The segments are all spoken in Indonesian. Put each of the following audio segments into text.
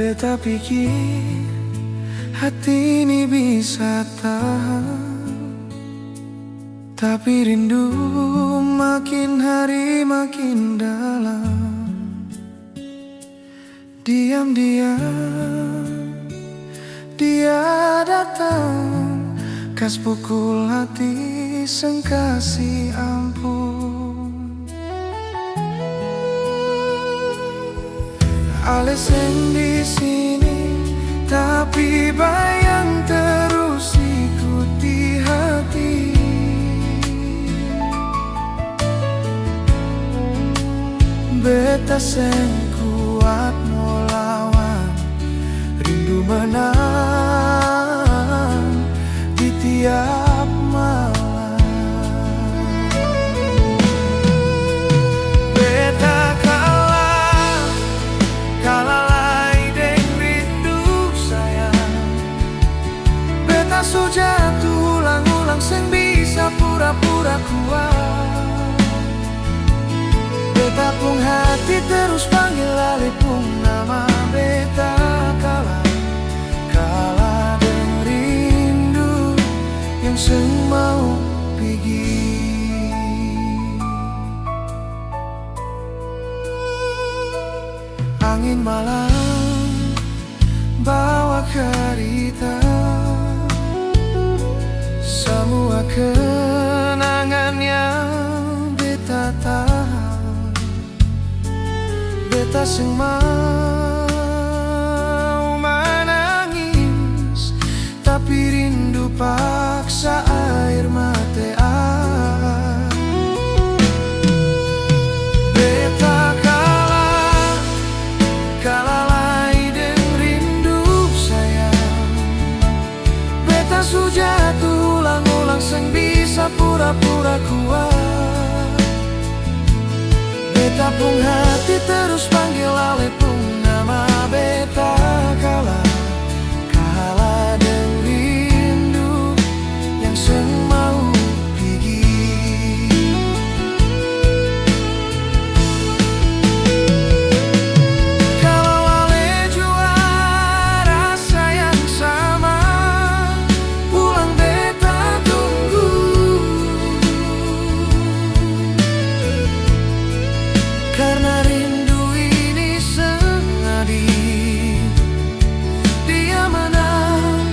Beta pikir hati ini bisa tahan, tapi rindu makin hari makin dalam. Diam-diam dia datang, kas pukul hati sang kasih ampun. Alasan di sini, tapi bayang terus ikuti hati. Beta seng kuat melawan, rindu menang di tiap malam. Beta kalah deng rindu sayang. Beta su jatuh ulang-ulang seng bisa pura-pura kuat. Beta pung hati terus panggil alih pung nama. Beta kalah deng rindu yang seng mau pergi. Angin malam bawa kerita, semua kenangan yang beta tahan. Beta seng mau menangis, tapi rindu paksa air mata. Beta kalah deng rindu sayang. Beta su jatuh ulang-ulang seng bisa pura-pura kuat. Beta pung hati terus panggil alih pung nama. Beta kalah deng rindu yang seng mau pergi. Kalau ale jua rasa yang sama, pulang beta tunggu. Karena rindu ini sengadil, dia menang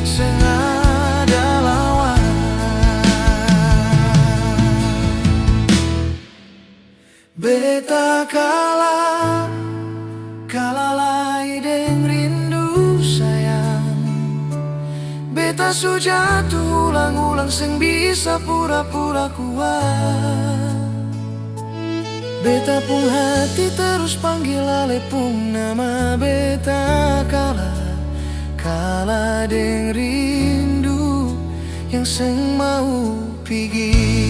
seng ada lawan. Beta kalah deng rindu sayang. Beta su jatuh ulang-ulang seng bisa pura-pura kuat. Beta pung hati terus panggil alih pung nama. Beta kalah deng rindu yang seng mau pergi.